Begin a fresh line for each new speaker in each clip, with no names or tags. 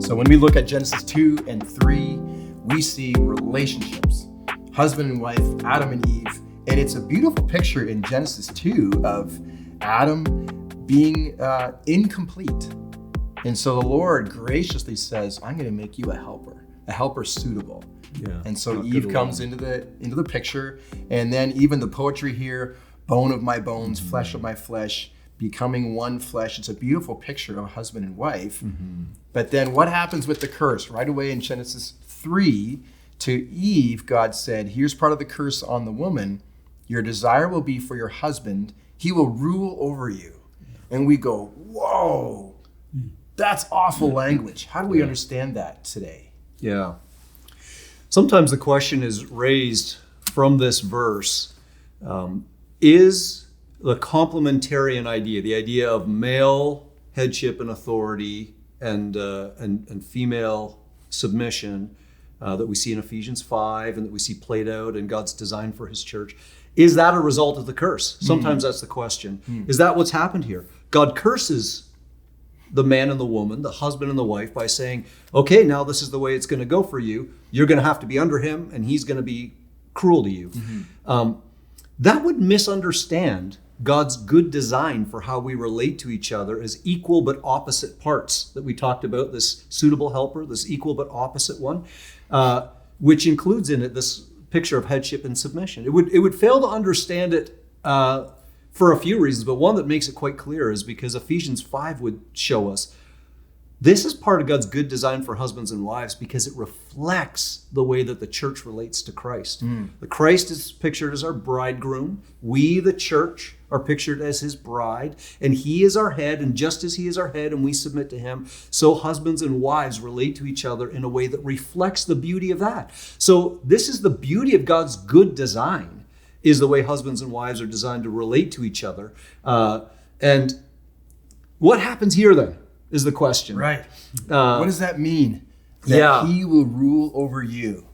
So when we look at Genesis 2 and 3, we see relationships, husband and wife, Adam and Eve. And it's a beautiful picture in Genesis 2 of Adam being incomplete. And so the Lord graciously says, I'm going to make you a helper suitable.
Yeah.
And so Eve comes into the picture. And then even the poetry here, bone of my bones, flesh of my flesh, becoming one flesh. It's a beautiful picture of a husband and wife. Mm-hmm. But then what happens with the curse? Right away in Genesis 3, to Eve, God said, here's part of the curse on the woman. Your desire will be for your husband. He will rule over you. And we go, whoa, that's awful language. How do we understand that today?
Yeah. Sometimes the question is raised from this verse, is the complementarian idea, the idea of male headship and authority and female submission that we see in Ephesians 5 and that we see played out in God's design for his church, is that a result of the curse? Sometimes that's the question. Is that what's happened here? God curses the man and the woman, the husband and the wife, by saying, okay, now this is the way it's going to go for you. You're going to have to be under him and he's going to be cruel to you. That would misunderstand God's good design for how we relate to each other as equal but opposite parts that we talked about, this suitable helper, this equal but opposite one, which includes in it this picture of headship and submission. It would fail to understand it for a few reasons, but one that makes it quite clear is because Ephesians 5 would show us this is part of God's good design for husbands and wives because it reflects the way that the church relates to Christ. The Christ is pictured as our bridegroom. We, the church, are pictured as his bride, and he is our head, and just as he is our head and we submit to him, so husbands and wives relate to each other in a way that reflects the beauty of that. So this is the beauty of God's good design, is the way husbands and wives are designed to relate to each other. And what happens here then is the question.
Right. What does that mean? That he will rule over you.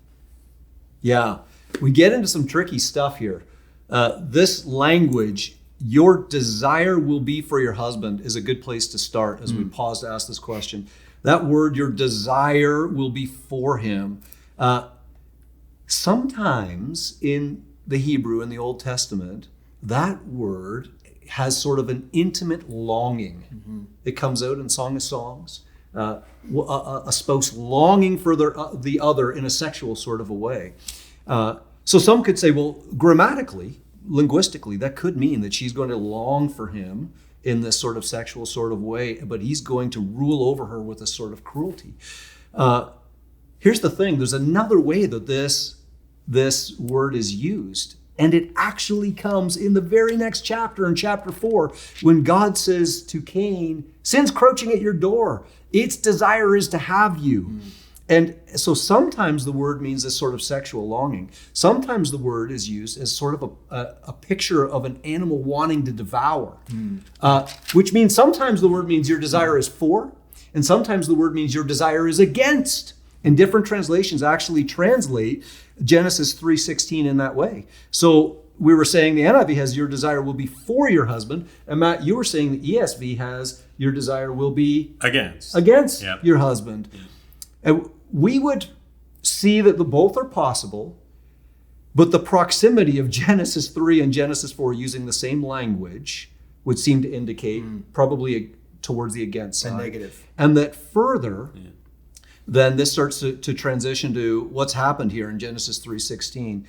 Yeah. We get into some tricky stuff here. This language, your desire will be for your husband, is a good place to start as we pause to ask this question. That word, your desire will be for him. Sometimes in the Hebrew in the Old Testament, that word has sort of an intimate longing. It comes out in Song of Songs, a spouse longing for the other in a sexual sort of a way. So some could say, well, grammatically, linguistically, that could mean that she's going to long for him in this sort of sexual sort of way, but he's going to rule over her with a sort of cruelty. Here's the thing. There's another way that this word is used. And it actually comes in the very next chapter, in chapter 4, when God says to Cain, sin's crouching at your door. Its desire is to have you. And so sometimes the word means this sort of sexual longing. Sometimes the word is used as sort of a picture of an animal wanting to devour, which means sometimes the word means your desire is for, and sometimes the word means your desire is against. And different translations actually translate Genesis 3:16 in that way. So we were saying the NIV has your desire will be for your husband. And Matt, you were saying the ESV has your desire will be against your husband. Yep. And we would see that the both are possible, but the proximity of Genesis 3 and Genesis 4 using the same language would seem to indicate probably towards the against side.
A negative.
And that further... then this starts to transition to what's happened here in Genesis 3:16.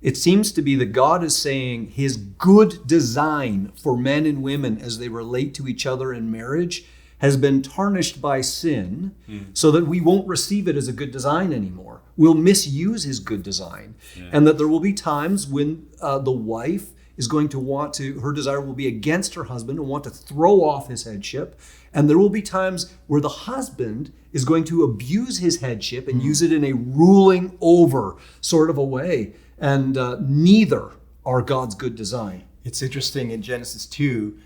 It seems to be that God is saying his good design for men and women as they relate to each other in marriage has been tarnished by sin so that we won't receive it as a good design anymore. We'll misuse his good design. And that there will be times when the wife is going to her desire will be against her husband and want to throw off his headship. And there will be times where the husband is going to abuse his headship and use it in a ruling over sort of a way. And neither are God's good design.
It's interesting in Genesis 2,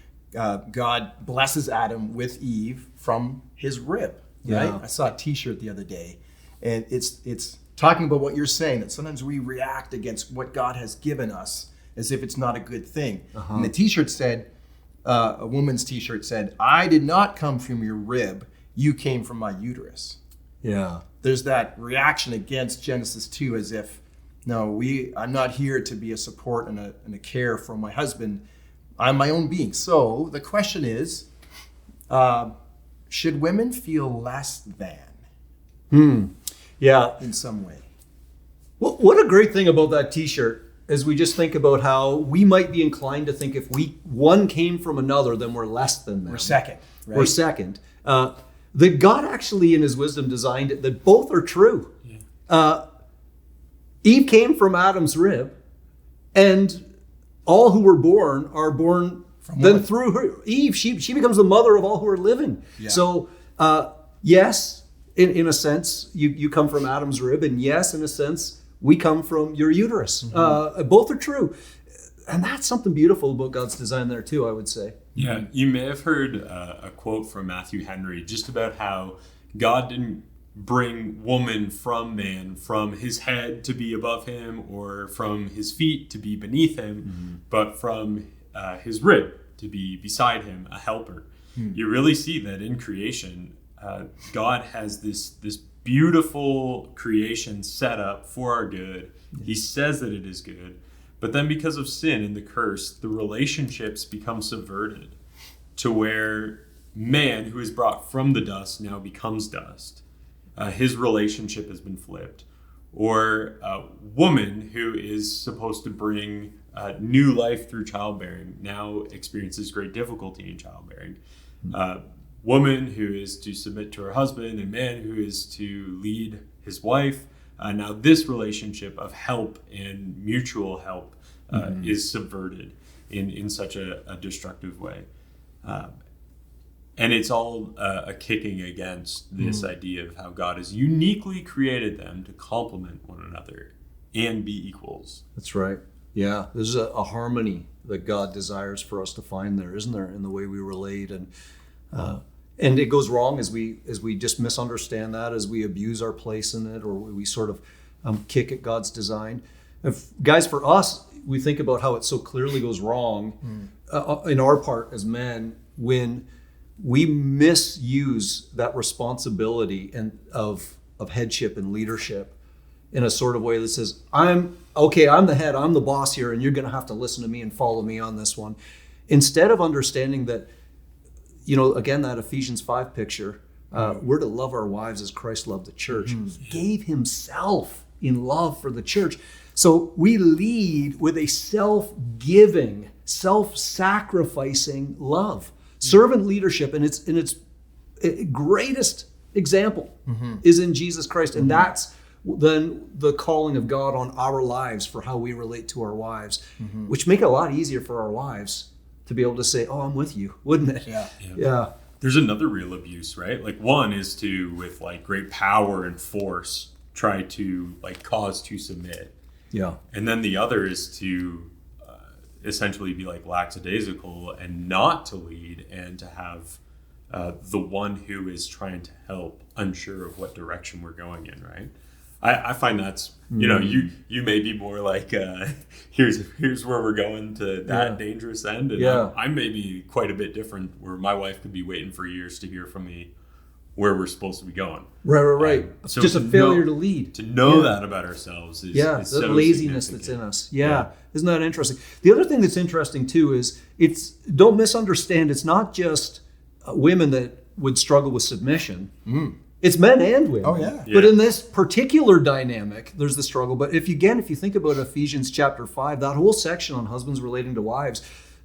God blesses Adam with Eve from his rib, right?
Yeah.
I saw a t-shirt the other day, and it's talking about what you're saying, that sometimes we react against what God has given us as if it's not a good thing. And the t-shirt said, a woman's t-shirt said, I did not come from your rib, you came from my uterus.
Yeah.
There's that reaction against Genesis 2 as if, no, I'm not here to be a support and a care for my husband. I'm my own being. So the question is, should women feel less than?
Yeah.
In some way.
Well, what a great thing about that T-shirt is we just think about how we might be inclined to think if one came from another, then we're less than them.
We're second. Right?
We're second. That God actually in his wisdom designed it that both are true. Yeah. Eve came from Adam's rib, and all who were born are born from then through her. Eve, she becomes the mother of all who are living. Yeah. So yes, in a sense, you come from Adam's rib, and yes, in a sense, we come from your uterus. Both are true. And that's something beautiful about God's design there too, I would say.
Yeah, you may have heard a quote from Matthew Henry just about how God didn't bring woman from man, from his head to be above him or from his feet to be beneath him, but from his rib to be beside him, a helper. You really see that in creation, God has this beautiful creation set up for our good. He says that it is good. But then because of sin and the curse, the relationships become subverted to where man, who is brought from the dust, now becomes dust. His relationship has been flipped. Or a woman who is supposed to bring new life through childbearing now experiences great difficulty in childbearing. Woman who is to submit to her husband, and man who is to lead his wife. Now this relationship of help and mutual help is subverted in such a destructive way. And it's all a kicking against this idea of how God has uniquely created them to complement one another and be equals.
That's right. Yeah, there's a harmony that God desires for us to find there, isn't there, in the way we relate. And it goes wrong as we just misunderstand that, as we abuse our place in it, or we sort of kick at God's design. Guys, for us, we think about how it so clearly goes wrong in our part as men when we misuse that responsibility of headship and leadership in a sort of way that says, I'm the head, I'm the boss here, and you're going to have to listen to me and follow me on this one. Instead of understanding that, again, that Ephesians 5 picture, we're to love our wives as Christ loved the church. He gave himself in love for the church. So we lead with a self-giving, self-sacrificing love. Servant leadership in its greatest example is in Jesus Christ. And that's then the calling of God on our lives for how we relate to our wives, which make it a lot easier for our wives to be able to say, oh, I'm with you, wouldn't it? Yeah.
There's another real abuse, right? Like one is to, with like great power and force, try to like cause to submit.
Yeah.
And then the other is to essentially be like lackadaisical and not to lead, and to have the one who is trying to help unsure of what direction we're going in, right? I find that's, you may be more like, here's where we're going to that dangerous end. And I may be quite a bit different, where my wife could be waiting for years to hear from me where we're supposed to be going.
Right. So just a failure to lead.
To know that about ourselves is
the
so
laziness that's in us. Yeah. Isn't that interesting? The other thing that's interesting too is don't misunderstand, it's not just women that would struggle with submission. It's men and women.
Oh, yeah.
But in this particular dynamic, there's the struggle. But if you think about Ephesians chapter 5, that whole section on husbands relating to wives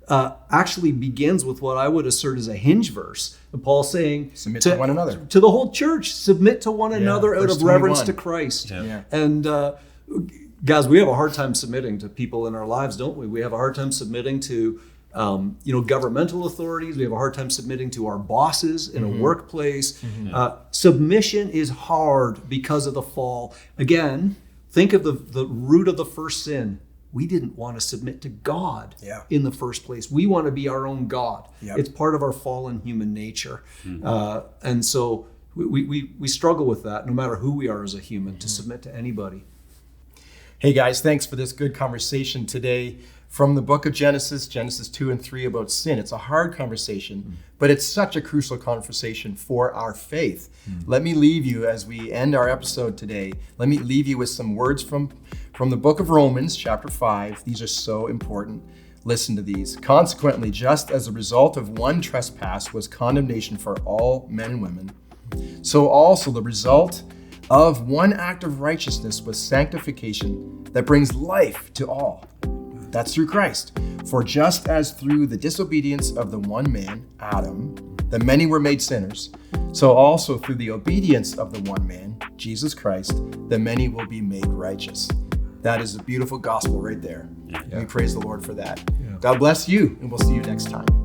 actually begins with what I would assert is a hinge verse. And Paul saying,
submit to one another.
To the whole church, submit to one another out of reverence to Christ.
Yeah.
And guys, we have a hard time submitting to people in our lives, don't we? We have a hard time submitting to governmental authorities. We have a hard time submitting to our bosses in a workplace. Submission is hard because of the fall. Again, think of the root of the first sin. We didn't want to submit to God in the first place. We want to be our own God. Yep. It's part of our fallen human nature. And so we struggle with that, no matter who we are as a human, to submit to anybody.
Hey guys, thanks for this good conversation today. from the book of Genesis 2 and 3 about sin. It's a hard conversation, but it's such a crucial conversation for our faith. Let me leave you, as we end our episode today, let me leave you with some words from the book of Romans, chapter 5. These are so important. Listen to these. Consequently, just as a result of one trespass was condemnation for all men and women, so also the result of one act of righteousness was sanctification that brings life to all. That's through Christ. For just as through the disobedience of the one man, Adam, the many were made sinners, so also through the obedience of the one man, Jesus Christ, the many will be made righteous. That is a beautiful gospel right there.
Yeah.
We praise the Lord for that. God bless you, and we'll see you next time.